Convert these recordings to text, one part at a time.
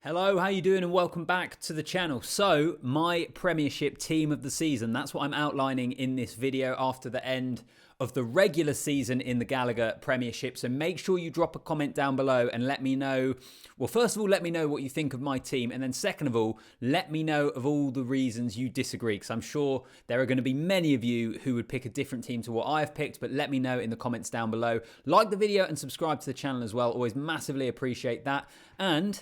Hello, how you doing and welcome back to the channel. So, my Premiership team of the season, that's what I'm outlining in this video after the end of the regular season in the Gallagher Premiership. So make sure you drop a comment down below and let me know, well, first of all, let me know what you think of my team. And then second of all, let me know of all the reasons you disagree, because I'm sure there are going to be many of you who would pick a different team to what I've picked, but let me know in the comments down below. Like the video and subscribe to the channel as well. Always massively appreciate that. And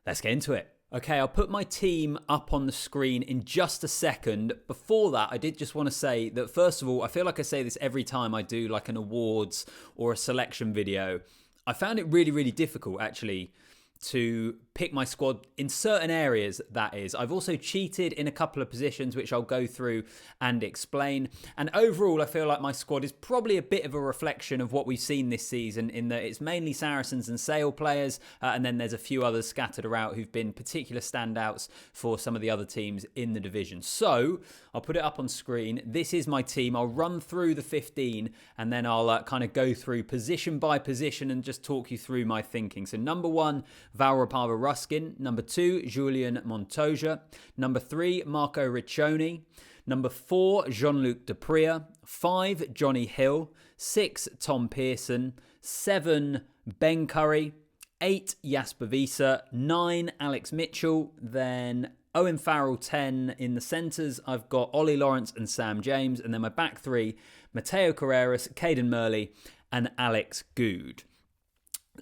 let's get into it. Okay, I'll put my team up on the screen in just a second. Before that, I did just want to say that, first of all, I feel like I say this every time I do like an awards or a selection video. I found it really, really difficult, actually, to pick my squad in certain areas, that is. I've also cheated in a couple of positions, which I'll go through and explain. And overall, I feel like my squad is probably a bit of a reflection of what we've seen this season, in that it's mainly Saracens and Sale players, and then there's a few others scattered around who've been particular standouts for some of the other teams in the division. So, I'll put it up on screen. This is my team. I'll run through the 15, and then I'll kind of go through position by position and just talk you through my thinking. So, number 1, Val Rapava-Ruskin. Number 2, Julian Montoya. Number 3, Marco Riccioni. Number 4, Jean-Luc Du Preez. 5, Jonny Hill. 6, Tom Pearson. 7, Ben Curry. 8, Jasper Wiese. 9, Alex Mitchell. Then Owen Farrell 10 in the centres. I've got Ollie Lawrence and Sam James. And then my back 3, Mateo Carerras, Cadan Murley and Alex Goode.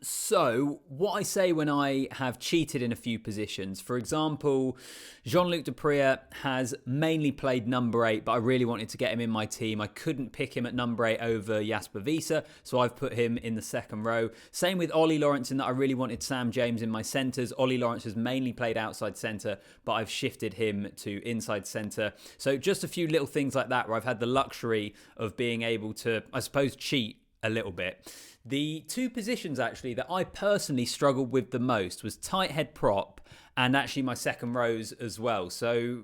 So, what I say when I have cheated in a few positions, for example, Jean-Luc Du Preez has mainly played number 8, but I really wanted to get him in my team. I couldn't pick him at number 8 over Jasper Wiese, so I've put him in the second row. Same with Ollie Lawrence, in that I really wanted Sam James in my centres. Ollie Lawrence has mainly played outside centre, but I've shifted him to inside centre. So just a few little things like that where I've had the luxury of being able to, I suppose, cheat a little bit. The two positions actually that I personally struggled with the most was tight head prop and actually my second rows as well. So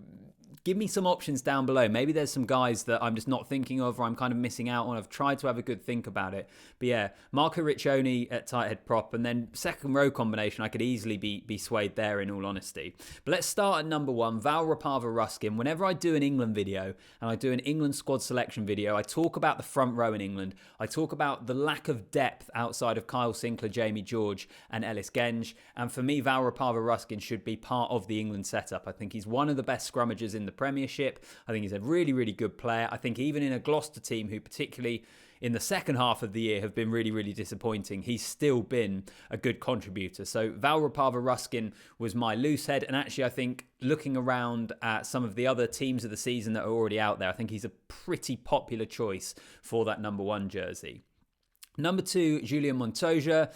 give me some options down below. Maybe there's some guys that I'm just not thinking of or I'm kind of missing out on. I've tried to have a good think about it. But yeah, Marco Riccioni at tight head prop, and then second row combination, I could easily be swayed there in all honesty. But let's start at number 1, Val Rapava-Ruskin. Whenever I do an England video and I do an England squad selection video, I talk about the front row in England. I talk about the lack of depth outside of Kyle Sinclair, Jamie George and Ellis Genge. And for me, Val Rapava-Ruskin should be part of the England setup. I think he's one of the best scrummagers in the Premiership. I think he's a really, really good player. I think even in a Gloucester team who particularly in the second half of the year have been really, really disappointing, he's still been a good contributor. So Val Rapava-Ruskin was my loose head. And actually, I think looking around at some of the other teams of the season that are already out there, I think he's a pretty popular choice for that number 1 jersey. Number 2, Julian Montoya.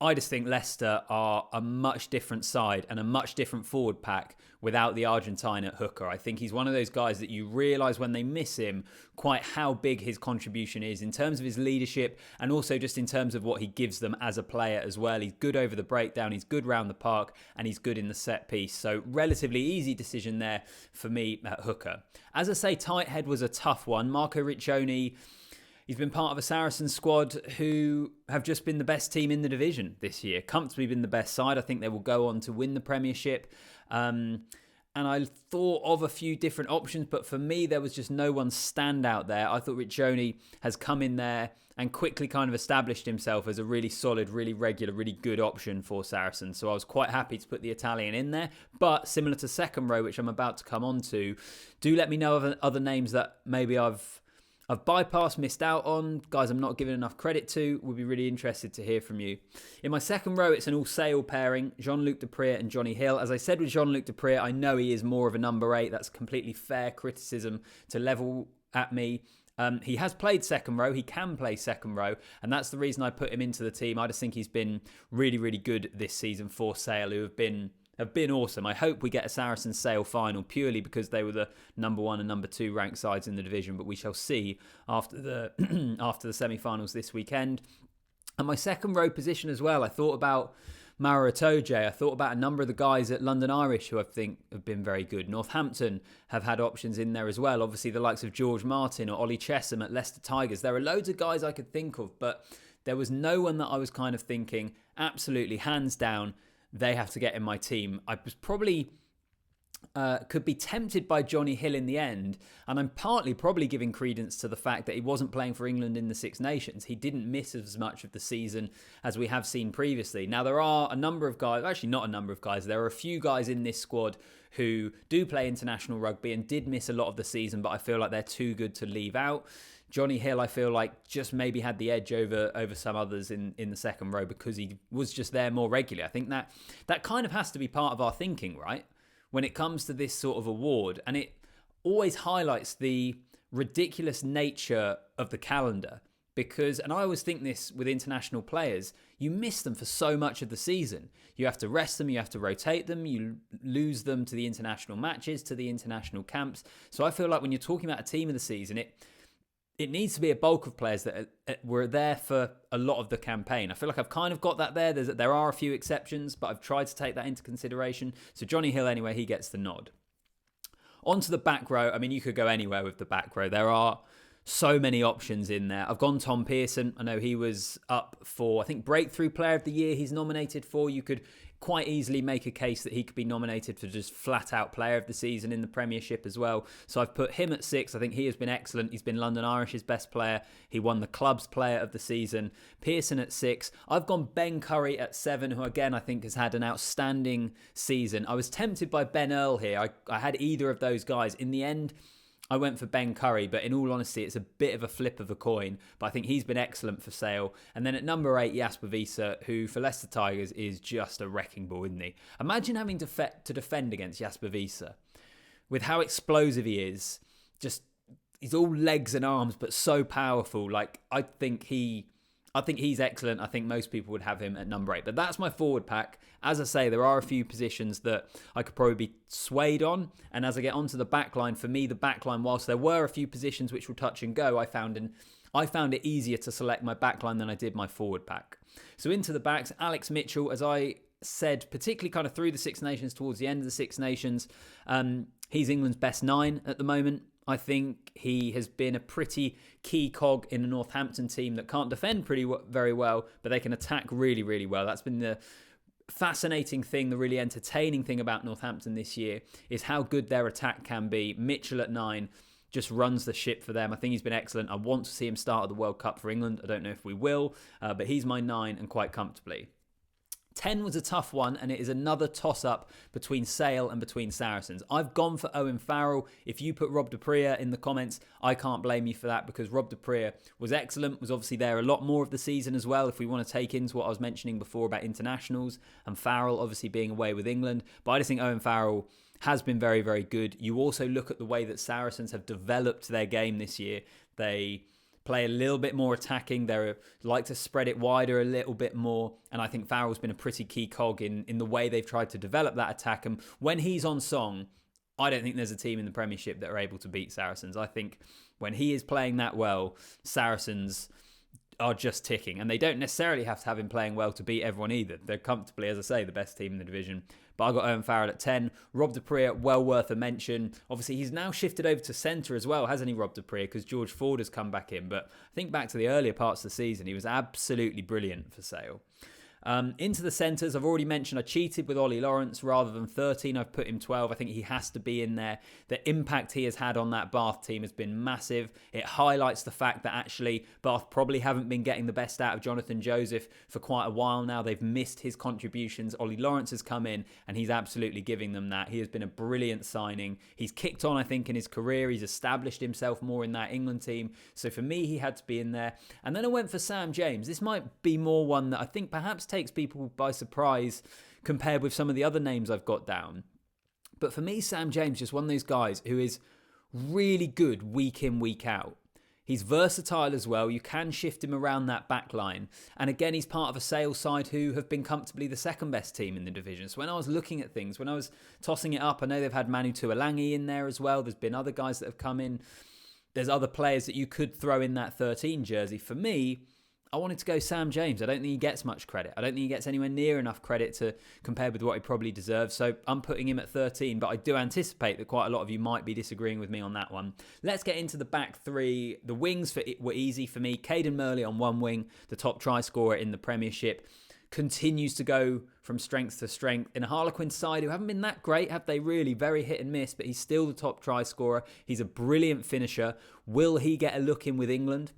I just think Leicester are a much different side and a much different forward pack without the Argentine at hooker. I think he's one of those guys that you realise when they miss him quite how big his contribution is in terms of his leadership and also just in terms of what he gives them as a player as well. He's good over the breakdown, he's good round the park, and he's good in the set piece. So relatively easy decision there for me at hooker. As I say, tight head was a tough one. Marco Riccioni, he's been part of a Saracens squad who have just been the best team in the division this year. Comfortably been the best side. I think they will go on to win the Premiership. And I thought of a few different options, but for me, there was just no one standout there. I thought Riccioni has come in there and quickly kind of established himself as a really solid, really regular, really good option for Saracens. So I was quite happy to put the Italian in there. But similar to second row, which I'm about to come on to, do let me know of other names that maybe I've bypassed, missed out on, guys I'm not giving enough credit to. Would be really interested to hear from you. In my second row, it's an all-Sale pairing, Jean-Luc Du Preez and Jonny Hill. As I said with Jean-Luc Du Preez, I know he is more of a number 8. That's completely fair criticism to level at me. He has played second row. He can play second row. And that's the reason I put him into the team. I just think he's been really, really good this season for Sale, who have been awesome. I hope we get a Saracens Sale final purely because they were the number 1 and number 2 ranked sides in the division, but we shall see after the after the semi-finals this weekend. And my second row position as well, I thought about Mara Itoje. I thought about a number of the guys at London Irish who I think have been very good. Northampton have had options in there as well. Obviously the likes of George Martin or Ollie Chesham at Leicester Tigers. There are loads of guys I could think of, but there was no one that I was kind of thinking absolutely hands down they have to get in my team. I was probably could be tempted by Jonny Hill in the end, and I'm partly probably giving credence to the fact that he wasn't playing for England in the Six Nations. He didn't miss as much of the season as we have seen previously. Now, there are a number of guys, actually not a number of guys, there are a few guys in this squad who do play international rugby and did miss a lot of the season, but I feel like they're too good to leave out. Jonny Hill, I feel like, just maybe had the edge over some others in the second row because he was just there more regularly. I think that kind of has to be part of our thinking, right? When it comes to this sort of award, and it always highlights the ridiculous nature of the calendar because, and I always think this with international players, you miss them for so much of the season. You have to rest them, you have to rotate them, you lose them to the international matches, to the international camps. So I feel like when you're talking about a team of the season, it needs to be a bulk of players that were there for a lot of the campaign. I feel like I've kind of got that there. There are a few exceptions, but I've tried to take that into consideration. So Jonny Hill, anyway, he gets the nod. On to the back row. I mean, you could go anywhere with the back row. There are so many options in there. I've gone Tom Pearson. I know he was up for, I think, Breakthrough Player of the Year he's nominated for. You could quite easily make a case that he could be nominated for just flat out Player of the Season in the Premiership as well. So I've put him at 6. I think he has been excellent. He's been London Irish's best player. He won the club's Player of the Season. Pearson at 6. I've gone Ben Curry at 7, who again I think has had an outstanding season. I was tempted by Ben Earl here. I had either of those guys. In the end, I went for Ben Curry, but in all honesty, it's a bit of a flip of a coin. But I think he's been excellent for Sale. And then at number 8, Jasper Wiese, who for Leicester Tigers is just a wrecking ball, isn't he? Imagine having to defend against Jasper Wiese with how explosive he is. Just, he's all legs and arms, but so powerful. Like, I think he's excellent. I think most people would have him at number 8. But that's my forward pack. As I say, there are a few positions that I could probably be swayed on. And as I get onto the back line, for me, the back line, whilst there were a few positions which were touch and go, I found it easier to select my back line than I did my forward pack. So into the backs, Alex Mitchell, as I said, particularly kind of through the Six Nations, towards the end of the Six Nations, he's England's best 9 at the moment. I think he has been a pretty key cog in a Northampton team that can't defend very well, but they can attack really, really well. That's been the fascinating thing, the really entertaining thing about Northampton this year, is how good their attack can be. Mitchell at 9 just runs the ship for them. I think he's been excellent. I want to see him start at the World Cup for England. I don't know if we will, but he's my 9 and quite comfortably. 10 was a tough one, and it is another toss-up between Sale and between Saracens. I've gone for Owen Farrell. If you put Rob Du Preez in the comments, I can't blame you for that, because Rob Du Preez was excellent, was obviously there a lot more of the season as well, if we want to take into what I was mentioning before about internationals, and Farrell obviously being away with England. But I just think Owen Farrell has been very, very good. You also look at the way that Saracens have developed their game this year. They play a little bit more attacking. They like to spread it wider a little bit more. And I think Farrell's been a pretty key cog in the way they've tried to develop that attack. And when he's on song, I don't think there's a team in the Premiership that are able to beat Saracens. I think when he is playing that well, Saracens are just ticking. And they don't necessarily have to have him playing well to beat everyone either. They're comfortably, as I say, the best team in the division. But I got Owen Farrell at 10. Rob Du Preez, well worth a mention. Obviously, he's now shifted over to centre as well, hasn't he, Rob Du Preez? Because George Ford has come back in. But I think back to the earlier parts of the season, he was absolutely brilliant for Sale. Into the centres, I've already mentioned I cheated with Ollie Lawrence. Rather than 13, I've put him 12. I think he has to be in there. The impact he has had on that Bath team has been massive. It highlights the fact that actually Bath probably haven't been getting the best out of Jonathan Joseph for quite a while now. They've missed his contributions. Ollie Lawrence has come in and he's absolutely giving them that. He has been a brilliant signing. He's kicked on, I think, in his career. He's established himself more in that England team. So for me, he had to be in there. And then I went for Sam James. This might be more one that I think perhaps takes people by surprise compared with some of the other names I've got down. But for me, Sam James is just one of those guys who is really good week in, week out. He's versatile as well. You can shift him around that back line. And again, he's part of a Sale side who have been comfortably the second best team in the division. So when I was looking at things, when I was tossing it up, I know they've had Manu Tuolangi in there as well. There's been other guys that have come in. There's other players that you could throw in that 13 jersey. For me, I wanted to go Sam James. I don't think he gets much credit. I don't think he gets anywhere near enough credit to compare with what he probably deserves. So I'm putting him at 13, but I do anticipate that quite a lot of you might be disagreeing with me on that one. Let's get into the back three. The wings were easy for me. Cadan Murley on one wing, the top try scorer in the Premiership. continues to go from strength to strength in a Harlequin side who haven't been that great, have they really? Very hit and miss, but he's still the top try scorer. He's a brilliant finisher. Will he get a look in with England?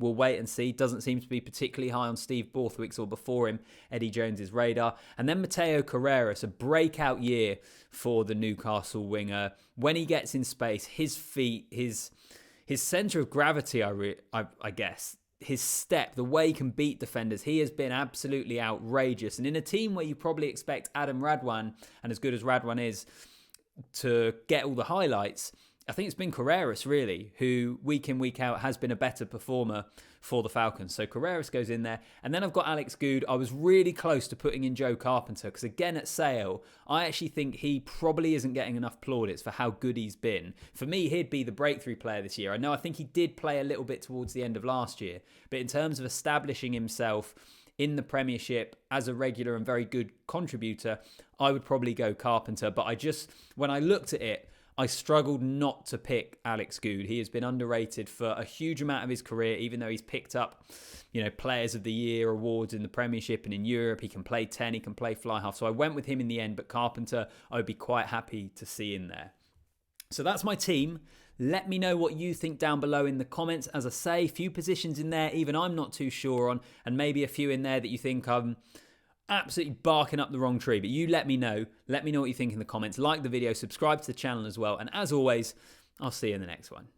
We'll wait and see. Doesn't seem to be particularly high on Steve Borthwick's or before him, Eddie Jones's radar. And then Mateo Carerras, a breakout year for the Newcastle winger. When he gets in space, his feet, his centre of gravity, I guess, his step, the way he can beat defenders, he has been absolutely outrageous. And in a team where you probably expect Adam Radwan, and as good as Radwan is, to get all the highlights, I think it's been Carerras, really, who week in, week out has been a better performer for the Falcons. So Carerras goes in there. And then I've got Alex Goode. I was really close to putting in Joe Carpenter because, again, at Sale, I actually think he probably isn't getting enough plaudits for how good he's been. For me, he'd be the breakthrough player this year. I think he did play a little bit towards the end of last year. But in terms of establishing himself in the Premiership as a regular and very good contributor, I would probably go Carpenter. But when I looked at it, I struggled not to pick Alex Goode. He has been underrated for a huge amount of his career, even though he's picked up, Players of the Year awards in the Premiership and in Europe. He can play 10, he can play fly half. So I went with him in the end, but Carpenter, I would be quite happy to see in there. So that's my team. Let me know what you think down below in the comments. As I say, a few positions in there, even I'm not too sure on, and maybe a few in there that you think absolutely barking up the wrong tree. But you let me know. Let me know what you think in the comments. Like the video, subscribe to the channel as well. And as always, I'll see you in the next one.